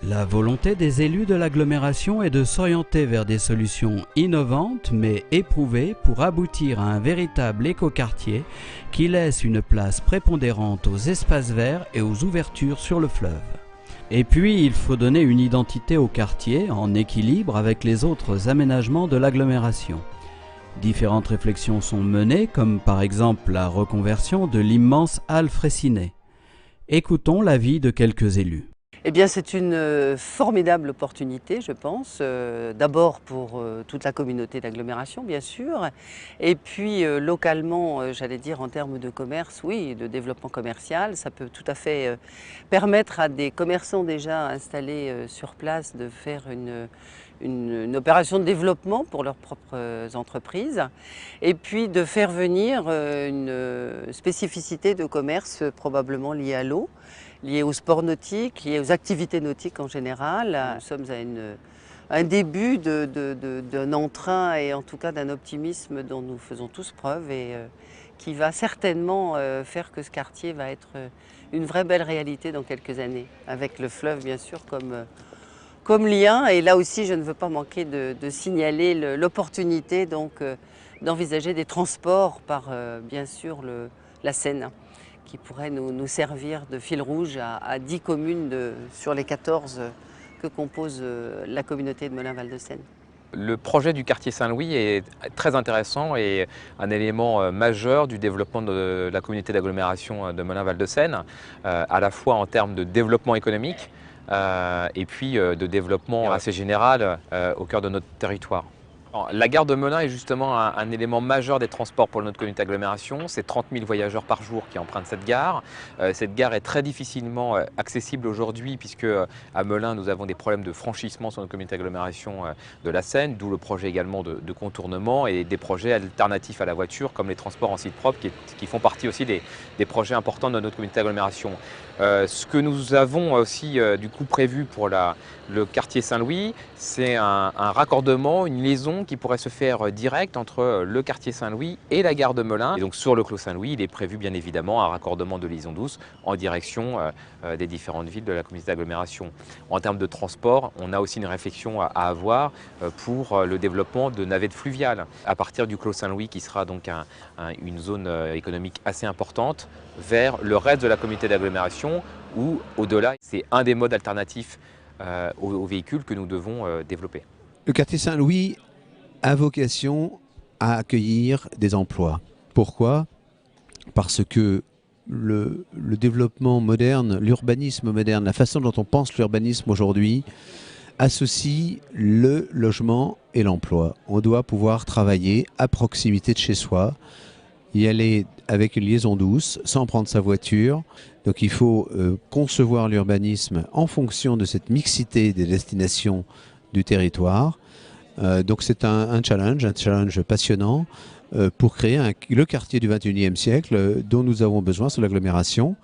La volonté des élus de l'agglomération est de s'orienter vers des solutions innovantes mais éprouvées pour aboutir à un véritable écoquartier qui laisse une place prépondérante aux espaces verts et aux ouvertures sur le fleuve. Et puis, il faut donner une identité au quartier en équilibre avec les autres aménagements de l'agglomération. Différentes réflexions sont menées, comme par exemple la reconversion de l'immense halle Fraissinet. Écoutons l'avis de quelques élus. Eh bien, c'est une formidable opportunité, je pense. D'abord pour toute la communauté d'agglomération, bien sûr. Et puis, localement, j'allais dire en termes de commerce, oui, de développement commercial, ça peut tout à fait permettre à des commerçants déjà installés sur place de faire une opération de développement pour leurs propres entreprises. Et puis, de faire venir une spécificité de commerce probablement liée à l'eau, liées au sport nautique, liées aux activités nautiques en général. Nous sommes à un début d'un entrain et en tout cas d'un optimisme dont nous faisons tous preuve et qui va certainement faire que ce quartier va être une vraie belle réalité dans quelques années, avec le fleuve bien sûr comme lien. Et là aussi, je ne veux pas manquer de signaler l'opportunité d'envisager des transports par bien sûr la Seine, qui pourrait nous servir de fil rouge à 10 communes sur les 14 que compose la communauté de Melun-Val-de-Seine. Le projet du quartier Saint-Louis est très intéressant et un élément majeur du développement de la communauté d'agglomération de Melun-Val-de-Seine, à la fois en termes de développement économique et puis de développement assez général au cœur de notre territoire. La gare de Melun est justement un élément majeur des transports pour notre communauté d'agglomération. C'est 30 000 voyageurs par jour qui empruntent cette gare. Cette gare est très difficilement accessible aujourd'hui puisque à Melun, nous avons des problèmes de franchissement sur notre communauté d'agglomération de la Seine, d'où le projet également de contournement et des projets alternatifs à la voiture comme les transports en site propre qui font partie aussi des projets importants de notre communauté d'agglomération. Ce que nous avons aussi du coup prévu pour le quartier Saint-Louis, c'est un raccordement, une liaison qui pourrait se faire direct entre le quartier Saint-Louis et la gare de Melun. Et donc sur le clos Saint-Louis, il est prévu bien évidemment un raccordement de liaison douce en direction des différentes villes de la communauté d'agglomération. En termes de transport, on a aussi une réflexion à avoir pour le développement de navettes fluviales à partir du clos Saint-Louis qui sera donc une zone économique assez importante vers le reste de la communauté d'agglomération ou au-delà. C'est un des modes alternatifs aux véhicules que nous devons développer. Le quartier Saint-Louis a vocation à accueillir des emplois. Pourquoi? Parce que le développement moderne, l'urbanisme moderne, la façon dont on pense l'urbanisme aujourd'hui, associe le logement et l'emploi. On doit pouvoir travailler à proximité de chez soi, y aller avec une liaison douce, sans prendre sa voiture. Donc il faut concevoir l'urbanisme en fonction de cette mixité des destinations du territoire. Donc c'est un challenge passionnant pour créer le quartier du XXIe siècle dont nous avons besoin sur l'agglomération.